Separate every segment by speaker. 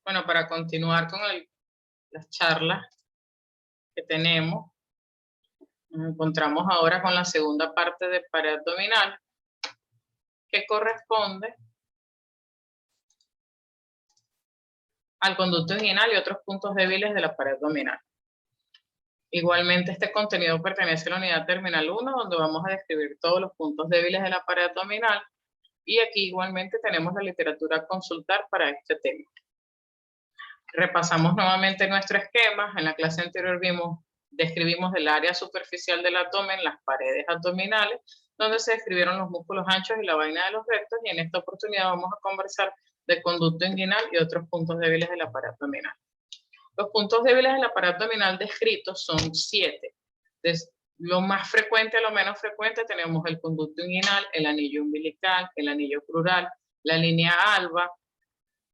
Speaker 1: Bueno, para continuar con las charlas que tenemos, nos encontramos ahora con la segunda parte de pared abdominal, que corresponde al conducto inguinal y otros puntos débiles de la pared abdominal. Igualmente, este contenido pertenece a la unidad terminal 1, donde vamos a describir todos los puntos débiles de la pared abdominal, y aquí igualmente tenemos la literatura a consultar para este tema. Repasamos nuevamente nuestro esquema. En la clase anterior describimos el área superficial del abdomen, las paredes abdominales, donde se describieron los músculos anchos y la vaina de los rectos, y en esta oportunidad vamos a conversar del conducto inguinal y otros puntos débiles de la pared abdominal. Los puntos débiles de la pared abdominal descritos son 7. Desde lo más frecuente a lo menos frecuente tenemos el conducto inguinal, el anillo umbilical, el anillo crural, la línea alba,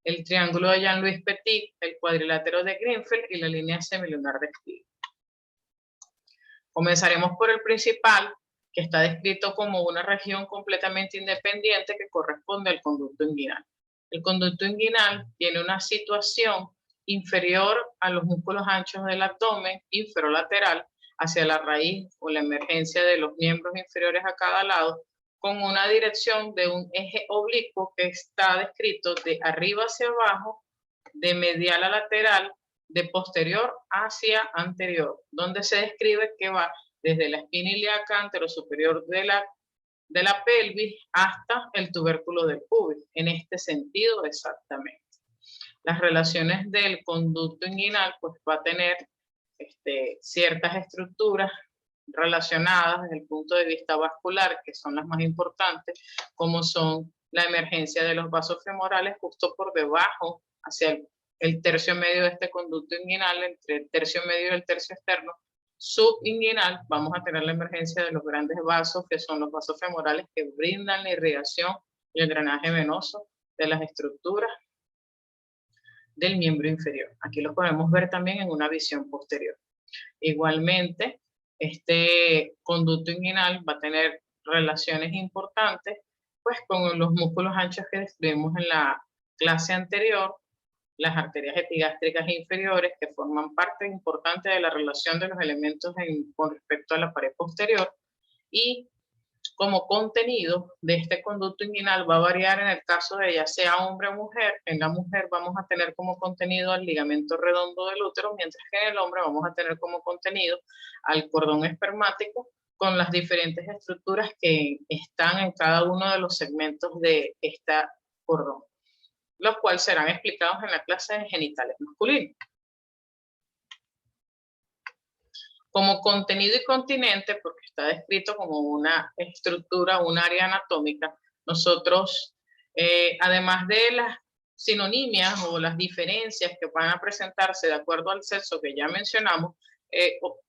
Speaker 1: el triángulo de Jean-Louis Petit, el cuadrilátero de Greenfield y la línea semilunar de Stiglitz. Comenzaremos por el principal, que está descrito como una región completamente independiente que corresponde al conducto inguinal. El conducto inguinal tiene una situación inferior a los músculos anchos del abdomen, inferolateral, hacia la raíz o la emergencia de los miembros inferiores a cada lado, con una dirección de un eje oblicuo que está descrito de arriba hacia abajo, de medial a lateral, de posterior hacia anterior, donde se describe que va desde la espina ilíaca anterosuperior de la pelvis hasta el tubérculo del pubis, en este sentido exactamente. Las relaciones del conducto inguinal pues va a tener ciertas estructuras relacionadas desde el punto de vista vascular, que son las más importantes, como son la emergencia de los vasos femorales justo por debajo, hacia el tercio medio de este conducto inguinal, entre el tercio medio y el tercio externo subinguinal, vamos a tener la emergencia de los grandes vasos, que son los vasos femorales que brindan la irrigación y el drenaje venoso de las estructuras del miembro inferior. Aquí lo podemos ver también en una visión posterior. Igualmente, este conducto inguinal va a tener relaciones importantes pues con los músculos anchos que describimos en la clase anterior, las arterias epigástricas inferiores, que forman parte importante de la relación de los elementos con respecto a la pared posterior, y como contenido de este conducto inguinal va a variar en el caso de ya sea hombre o mujer. En la mujer vamos a tener como contenido al ligamento redondo del útero, mientras que en el hombre vamos a tener como contenido al cordón espermático, con las diferentes estructuras que están en cada uno de los segmentos de esta cordón, los cuales serán explicados en la clase de genitales masculinos. Como contenido y continente, porque está descrito como una estructura, un área anatómica, nosotros, además de las sinonimias o las diferencias que van a presentarse de acuerdo al sexo que ya mencionamos,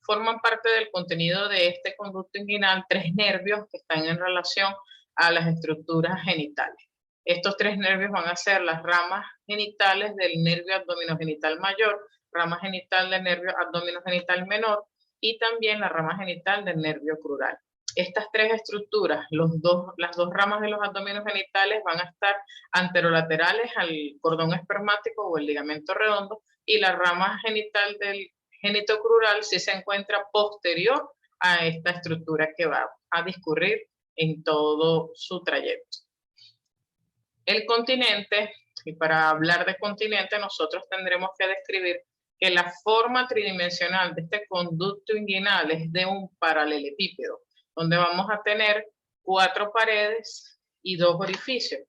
Speaker 1: forman parte del contenido de este conducto inguinal 3 nervios que están en relación a las estructuras genitales. Estos 3 nervios van a ser las ramas genitales del nervio abdominogenital mayor, rama genital del nervio abdominogenital menor, y también la rama genital del nervio crural. Estas 3 estructuras, las dos ramas de los abdominos genitales van a estar anterolaterales al cordón espermático o el ligamento redondo, y la rama genital del genito crural sí se encuentra posterior a esta estructura que va a discurrir en todo su trayecto. El continente, y para hablar de continente nosotros tendremos que describir que la forma tridimensional de este conducto inguinal es de un paralelepípedo, donde vamos a tener 4 paredes y 2 orificios.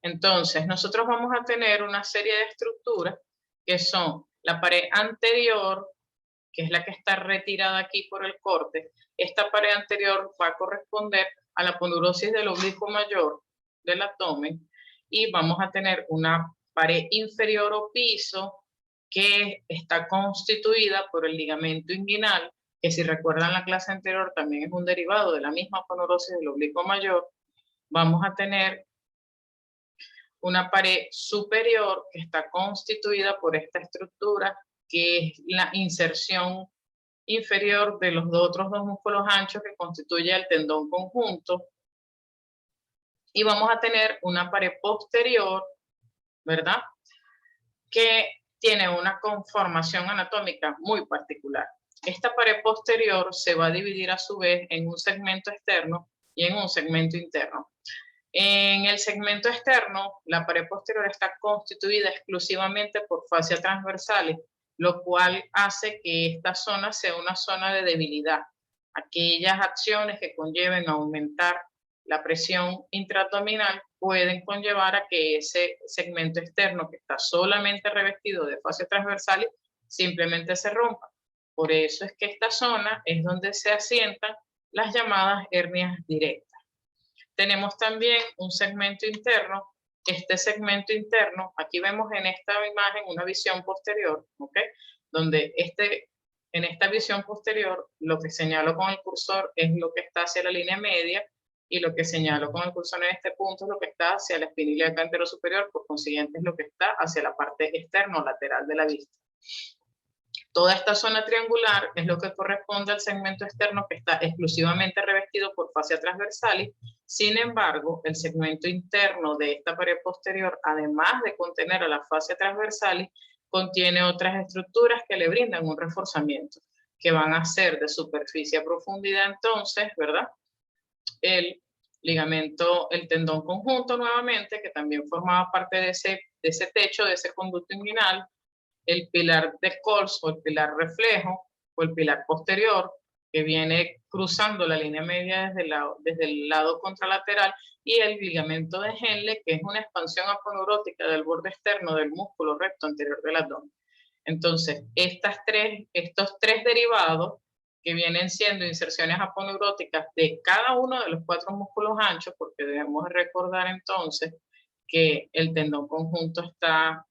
Speaker 1: Entonces, nosotros vamos a tener una serie de estructuras que son la pared anterior, que es la que está retirada aquí por el corte. Esta pared anterior va a corresponder a la ponderosis del oblicuo mayor del abdomen, y vamos a tener una pared inferior o piso que está constituida por el ligamento inguinal, que si recuerdan la clase anterior también es un derivado de la misma ponderosis del oblicuo mayor. Vamos a tener una pared superior que está constituida por esta estructura, que es la inserción inferior de los otros 2 músculos anchos que constituye el tendón conjunto. Y vamos a tener una pared posterior, ¿verdad?, que tiene una conformación anatómica muy particular. Esta pared posterior se va a dividir a su vez en un segmento externo y en un segmento interno. En el segmento externo, la pared posterior está constituida exclusivamente por fascias transversales, lo cual hace que esta zona sea una zona de debilidad. Aquellas acciones que conlleven a aumentar la presión intraabdominal pueden conllevar a que ese segmento externo, que está solamente revestido de fascias transversales, simplemente se rompa. Por eso es que esta zona es donde se asientan las llamadas hernias directas. Tenemos también un segmento interno. Este segmento interno, aquí vemos en esta imagen una visión posterior, ¿ok? Donde en esta visión posterior, lo que señalo con el cursor es lo que está hacia la línea media, y lo que señalo con el cursor en este punto es lo que está hacia la espina ilíaca anterosuperior, por consiguiente es lo que está hacia la parte externa o lateral de la vista. Toda esta zona triangular es lo que corresponde al segmento externo, que está exclusivamente revestido por fascias transversales. Sin embargo, el segmento interno de esta pared posterior, además de contener a las fascias transversales, contiene otras estructuras que le brindan un reforzamiento, que van a ser de superficie a profundidad entonces, ¿verdad? El ligamento, el tendón conjunto nuevamente, que también formaba parte de ese techo, de ese conducto inguinal, el pilar de Colles o el pilar reflejo o el pilar posterior, que viene cruzando la línea media desde el lado contralateral, y el ligamento de Henle, que es una expansión aponeurótica del borde externo del músculo recto anterior del abdomen. Entonces, estos tres derivados, que vienen siendo inserciones aponeuróticas de cada uno de los 4 músculos anchos, porque debemos recordar entonces que el tendón conjunto está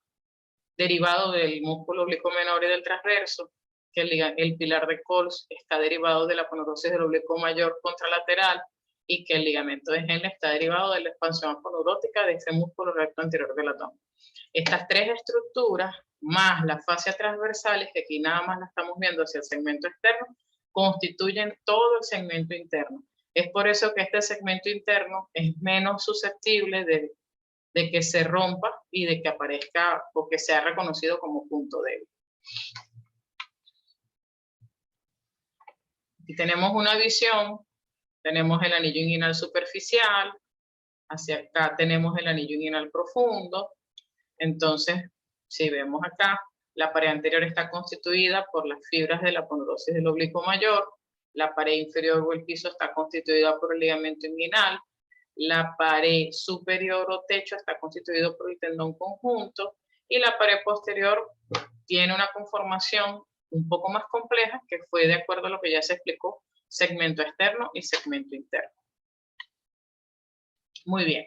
Speaker 1: derivado del músculo oblicuo menor y del transverso, que el pilar de Colles está derivado de la aponeurosis del oblicuo mayor contralateral, y que el ligamento de Henle está derivado de la expansión aponeurótica de ese músculo recto anterior del abdomen. Estas 3 estructuras, más las fascias transversales, que aquí nada más la estamos viendo hacia el segmento externo, constituyen todo el segmento interno. Es por eso que este segmento interno es menos susceptible de que se rompa y de que aparezca o que sea reconocido como punto débil. Aquí tenemos una visión, tenemos el anillo inguinal superficial, hacia acá tenemos el anillo inguinal profundo. Entonces, si vemos acá, la pared anterior está constituida por las fibras de la aponeurosis del oblicuo mayor, la pared inferior o el piso está constituida por el ligamento inguinal, la pared superior o techo está constituido por el tendón conjunto, y la pared posterior tiene una conformación un poco más compleja, que fue de acuerdo a lo que ya se explicó, segmento externo y segmento interno. Muy bien.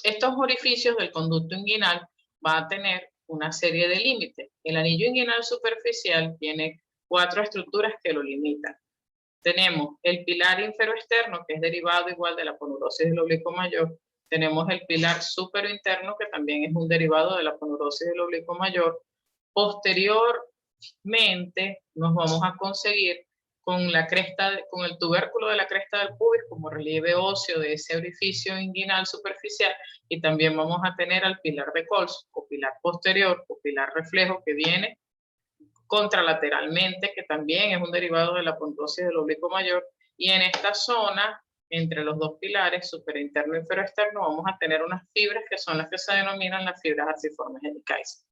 Speaker 1: Estos orificios del conducto inguinal van a tener una serie de límites. El anillo inguinal superficial tiene 4 estructuras que lo limitan. Tenemos el pilar infero-externo, que es derivado igual de la aponeurosis del oblicuo mayor. Tenemos el pilar supero-interno, que también es un derivado de la aponeurosis del oblicuo mayor. Posteriormente nos vamos a conseguir con el tubérculo de la cresta del pubis como relieve óseo de ese orificio inguinal superficial, y también vamos a tener al pilar de Colles o pilar posterior o pilar reflejo, que viene contralateralmente, que también es un derivado de la aponeurosis del oblicuo mayor, y en esta zona, entre los 2 pilares, superinterno y inferoexterno, vamos a tener unas fibras que son las que se denominan las fibras arciformes helicaes.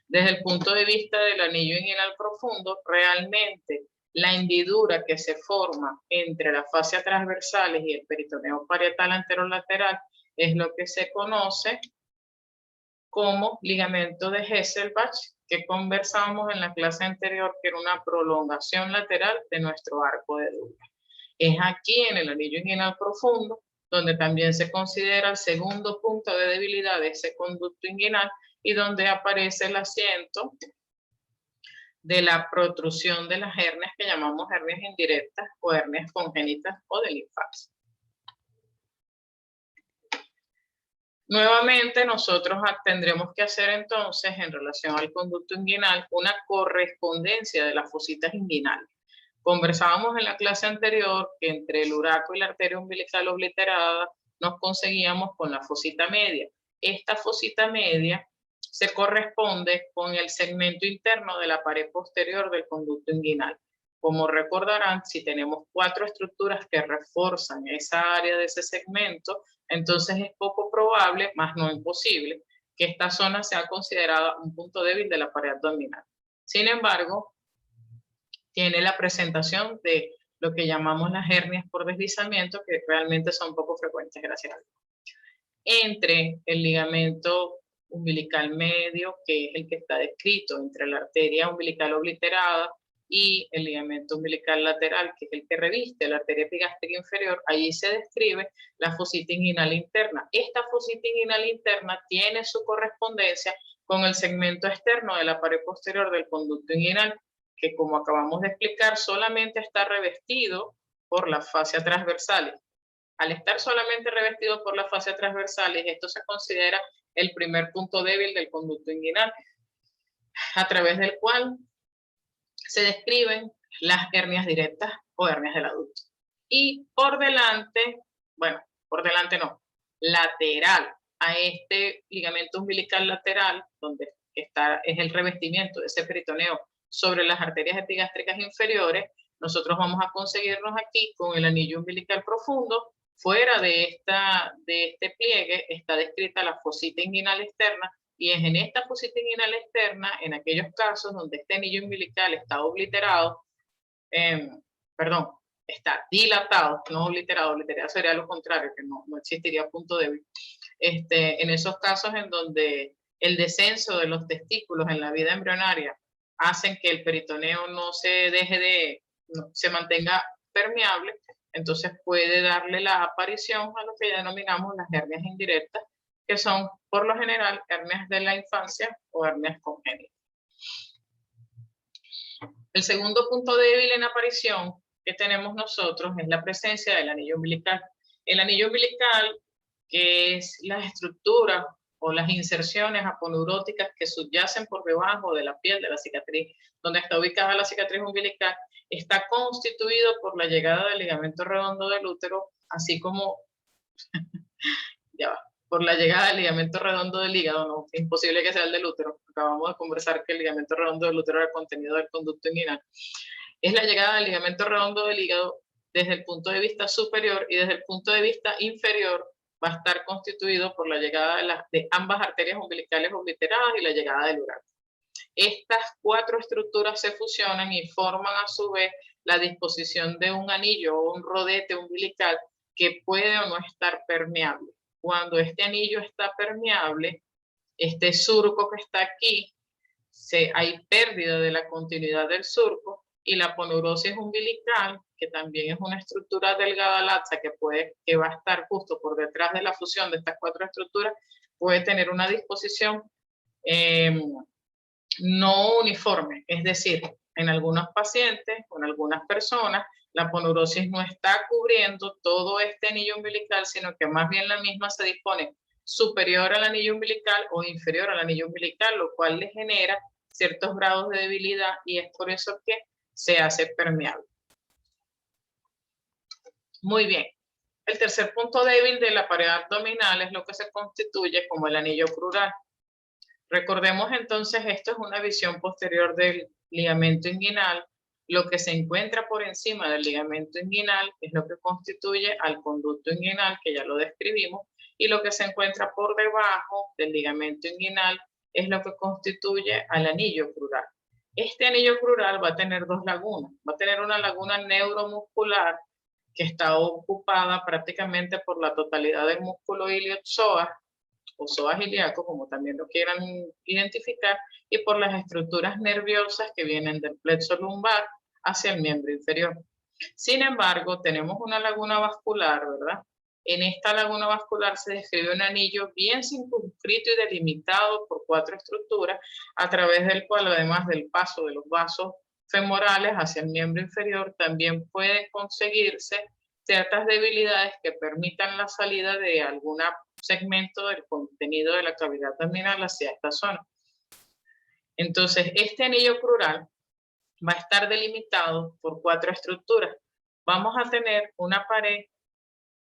Speaker 1: Desde el punto de vista del anillo inguinal profundo, realmente la hendidura que se forma entre las fascias transversales y el peritoneo parietal anterolateral es lo que se conoce como ligamento de Hesselbach, que conversábamos en la clase anterior, que era una prolongación lateral de nuestro arco de Douglas. Es aquí en el anillo inguinal profundo donde también se considera el segundo punto de debilidad de ese conducto inguinal, y donde aparece el asiento de la protrusión de las hernias que llamamos hernias indirectas o hernias congénitas o de linfaxia. Nuevamente nosotros tendremos que hacer entonces, en relación al conducto inguinal, una correspondencia de las fositas inguinales. Conversábamos en la clase anterior que entre el uraco y la arteria umbilical obliterada nos conseguíamos con la fosita media. Esta fosita media se corresponde con el segmento interno de la pared posterior del conducto inguinal. Como recordarán, si tenemos 4 estructuras que reforzan esa área de ese segmento, entonces es poco probable, más no imposible, que esta zona sea considerada un punto débil de la pared abdominal. Sin embargo, tiene la presentación de lo que llamamos las hernias por deslizamiento, que realmente son poco frecuentes, gracias a Dios. Entre el ligamento umbilical medio, que es el que está descrito entre la arteria umbilical obliterada y el ligamento umbilical lateral, que es el que reviste la arteria epigástrica inferior, allí se describe la fosita inguinal interna. Esta fosita inguinal interna tiene su correspondencia con el segmento externo de la pared posterior del conducto inguinal, que como acabamos de explicar, solamente está revestido por las fascias transversales. Al estar solamente revestido por las fascias transversales, esto se considera el primer punto débil del conducto inguinal, a través del cual se describen las hernias directas o hernias del adulto. Y por delante, bueno, por delante no, lateral a este ligamento umbilical lateral, donde está, es el revestimiento de ese peritoneo sobre las arterias epigástricas inferiores, nosotros vamos a conseguirnos aquí con el anillo umbilical profundo. Fuera de este pliegue está descrita la fosita inguinal externa, y es en esta fosita inguinal externa, en aquellos casos donde este anillo umbilical está obliterado, está dilatado, no obliterado, obliterado sería lo contrario, que no existiría punto débil. En esos casos en donde el descenso de los testículos en la vida embrionaria hacen que el peritoneo no se mantenga permeable, entonces puede darle la aparición a lo que ya denominamos las hernias indirectas, que son por lo general hernias de la infancia o hernias congénitas. El segundo punto débil en aparición que tenemos nosotros es la presencia del anillo umbilical. El anillo umbilical, que es la estructura o las inserciones aponeuróticas que subyacen por debajo de la piel de la cicatriz, donde está ubicada la cicatriz umbilical, está constituido por la llegada del ligamento redondo del útero, así como por la llegada del ligamento redondo del hígado. No, es imposible que sea el del útero. Acabamos de conversar que el ligamento redondo del útero era el contenido del conducto inguinal. Es la llegada del ligamento redondo del hígado desde el punto de vista superior, y desde el punto de vista inferior va a estar constituido por la llegada de ambas arterias umbilicales obliteradas y la llegada del ureter. Estas 4 estructuras se fusionan y forman a su vez la disposición de un anillo o un rodete umbilical que puede o no estar permeable. Cuando este anillo está permeable, este surco que está aquí, hay pérdida de la continuidad del surco, y la aponeurosis umbilical, que también es una estructura delgada laxa que va a estar justo por detrás de la fusión de estas 4 estructuras, puede tener una disposición no uniforme. Es decir, en algunos pacientes o en algunas personas, la aponeurosis no está cubriendo todo este anillo umbilical, sino que más bien la misma se dispone superior al anillo umbilical o inferior al anillo umbilical, lo cual le genera ciertos grados de debilidad, y es por eso que se hace permeable. Muy bien. El tercer punto débil de la pared abdominal es lo que se constituye como el anillo crural. Recordemos entonces, esto es una visión posterior del ligamento inguinal. Lo que se encuentra por encima del ligamento inguinal es lo que constituye al conducto inguinal, que ya lo describimos, y lo que se encuentra por debajo del ligamento inguinal es lo que constituye al anillo crural. Este anillo crural va a tener 2 lagunas. Va a tener una laguna neuromuscular que está ocupada prácticamente por la totalidad del músculo iliozoa, o psoas ilíaco, como también lo quieran identificar, y por las estructuras nerviosas que vienen del plexo lumbar hacia el miembro inferior. Sin embargo, tenemos una laguna vascular, ¿verdad? En esta laguna vascular se describe un anillo bien circunscrito y delimitado por 4 estructuras, a través del cual, además del paso de los vasos femorales hacia el miembro inferior, también puede conseguirse ciertas debilidades que permitan la salida de algún segmento del contenido de la cavidad abdominal hacia esta zona. Entonces, este anillo crural va a estar delimitado por 4 estructuras. Vamos a tener una pared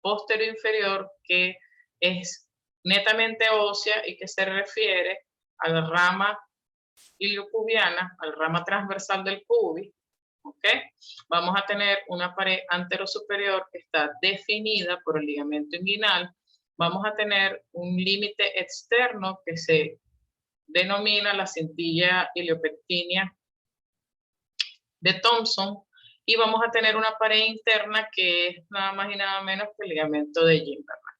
Speaker 1: posterior inferior que es netamente ósea y que se refiere a la rama iliopubiana, a la rama transversal del pubis, ¿ok? Vamos a tener una pared anterosuperior que está definida por el ligamento inguinal. Vamos a tener un límite externo que se denomina la cintilla iliopectínea de Thompson, y vamos a tener una pared interna que es nada más y nada menos que el ligamento de Gimberman.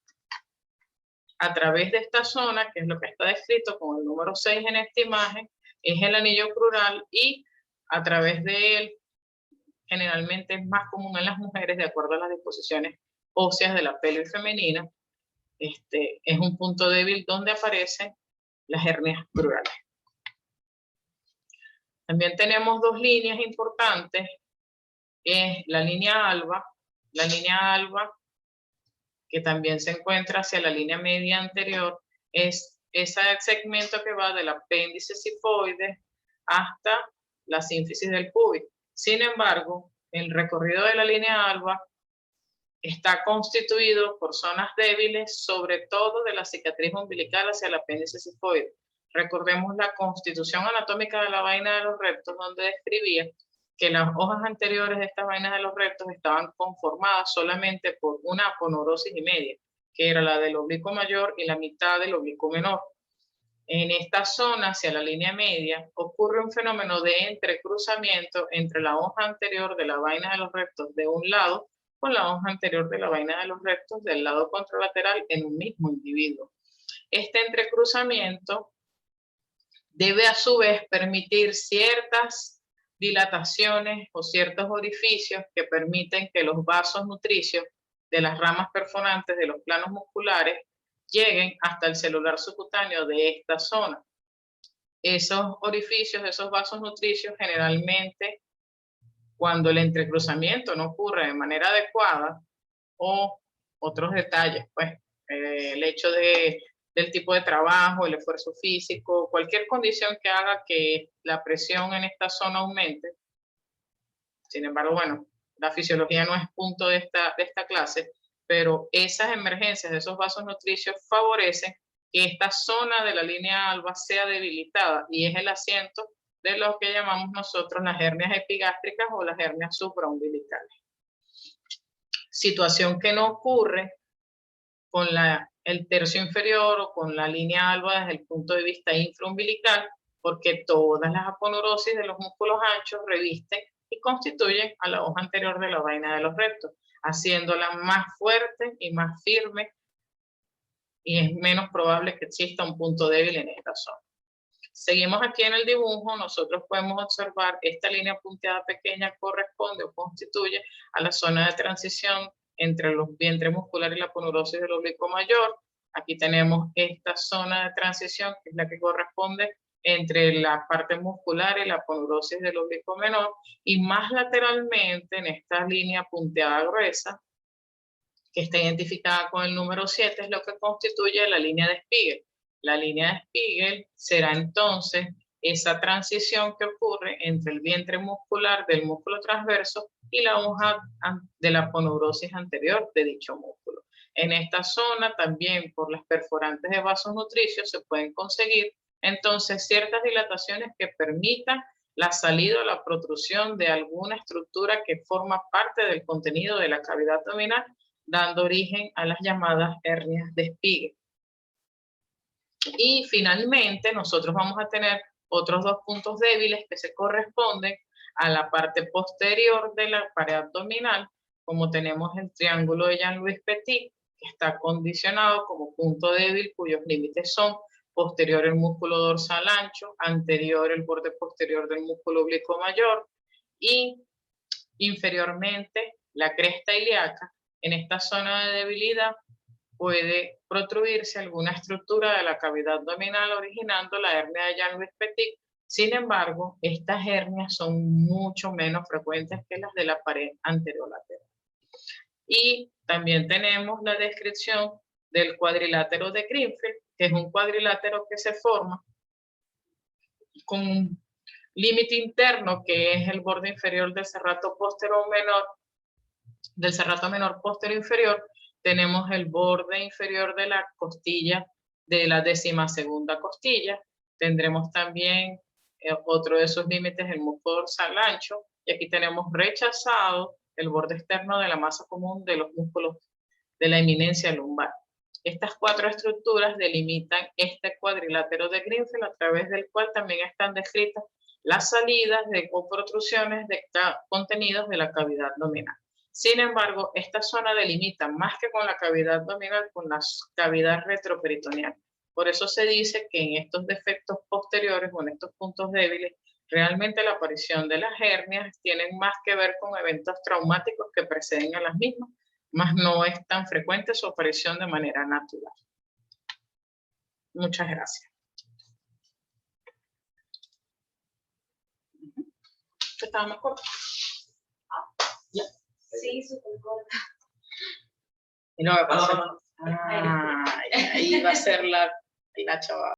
Speaker 1: A través de esta zona, que es lo que está descrito con el número 6 en esta imagen, es el anillo crural, y a través de él, generalmente es más común en las mujeres, de acuerdo a las disposiciones óseas de la pelvis femenina, es un punto débil donde aparecen las hernias crurales. También tenemos dos líneas importantes, es la línea alba que también se encuentra hacia la línea media anterior, es ese segmento que va del apéndice sifoide hasta la sínfisis del pubis. Sin embargo, el recorrido de la línea alba está constituido por zonas débiles, sobre todo de la cicatriz umbilical hacia el apéndice sifoide. Recordemos la constitución anatómica de la vaina de los rectos, donde describía que las hojas anteriores de estas vainas de los rectos estaban conformadas solamente por una aponeurosis y media, que era la del oblicuo mayor y la mitad del oblicuo menor. En esta zona, hacia la línea media, ocurre un fenómeno de entrecruzamiento entre la hoja anterior de la vaina de los rectos de un lado con la hoja anterior de la vaina de los rectos del lado contralateral en un mismo individuo. Este entrecruzamiento debe a su vez permitir ciertas dilataciones o ciertos orificios que permiten que los vasos nutricios de las ramas perforantes de los planos musculares lleguen hasta el celular subcutáneo de esta zona. Esos orificios, esos vasos nutricios, generalmente, cuando el entrecruzamiento no ocurre de manera adecuada, o otros detalles, pues, el hecho del tipo de trabajo, el esfuerzo físico, cualquier condición que haga que la presión en esta zona aumente. Sin embargo, bueno, la fisiología no es punto de esta clase, pero esas emergencias de esos vasos nutricios favorecen que esta zona de la línea alba sea debilitada, y es el asiento de lo que llamamos nosotros las hernias epigástricas o las hernias supraumbilicales. Situación que no ocurre con el tercio inferior o con la línea alba desde el punto de vista infraumbilical, porque todas las aponeurosis de los músculos anchos revisten y constituyen a la hoja anterior de la vaina de los rectos, haciéndola más fuerte y más firme, y es menos probable que exista un punto débil en esta zona. Seguimos aquí en el dibujo, nosotros podemos observar esta línea punteada pequeña corresponde o constituye a la zona de transición entre los vientres musculares y la aponeurosis del oblicuo mayor. Aquí tenemos esta zona de transición, que es la que corresponde entre la parte muscular y la aponeurosis del oblicuo menor, y más lateralmente en esta línea punteada gruesa, que está identificada con el número 7, es lo que constituye la línea de Spiegel. La línea de Spiegel será entonces esa transición que ocurre entre el vientre muscular del músculo transverso y la hoja de la aponeurosis anterior de dicho músculo. En esta zona también, por las perforantes de vasos nutricios, se pueden conseguir entonces ciertas dilataciones que permitan la salida o la protrusión de alguna estructura que forma parte del contenido de la cavidad abdominal, dando origen a las llamadas hernias de Spiegel. Y finalmente nosotros vamos a tener otros dos puntos débiles que se corresponden a la parte posterior de la pared abdominal, como tenemos el triángulo de Jean-Louis Petit, que está condicionado como punto débil, cuyos límites son posterior el músculo dorsal ancho, anterior el borde posterior del músculo oblicuo mayor y inferiormente la cresta ilíaca. En esta zona de debilidad puede protruirse alguna estructura de la cavidad abdominal originando la hernia de Jean-Louis Petit. Sin embargo, estas hernias son mucho menos frecuentes que las de la pared anterolateral. Y también tenemos la descripción del cuadrilátero de Greenfield, que es un cuadrilátero que se forma con un límite interno que es el borde inferior del serrato posterior menor, del serrato menor posterior inferior. Tenemos el borde inferior de la costilla de la 12ª costilla, Tendremos también otro de esos límites, el músculo dorsal ancho, y aquí tenemos rechazado el borde externo de la masa común de los músculos de la eminencia lumbar. Estas 4 estructuras delimitan este cuadrilátero de Greenfield, a través del cual también están descritas las salidas o protrusiones de contenidos de la cavidad abdominal. Sin embargo, esta zona delimita más que con la cavidad abdominal, con la cavidad retroperitoneal. Por eso se dice que en estos defectos posteriores o en estos puntos débiles, realmente la aparición de las hernias tienen más que ver con eventos traumáticos que preceden a las mismas, más no es tan frecuente su aparición de manera natural. Muchas gracias. ¿Estaba más corto? ¿Ya?
Speaker 2: Sí, súper corta.
Speaker 1: Y no me pasó. Ahí va a ser la chava.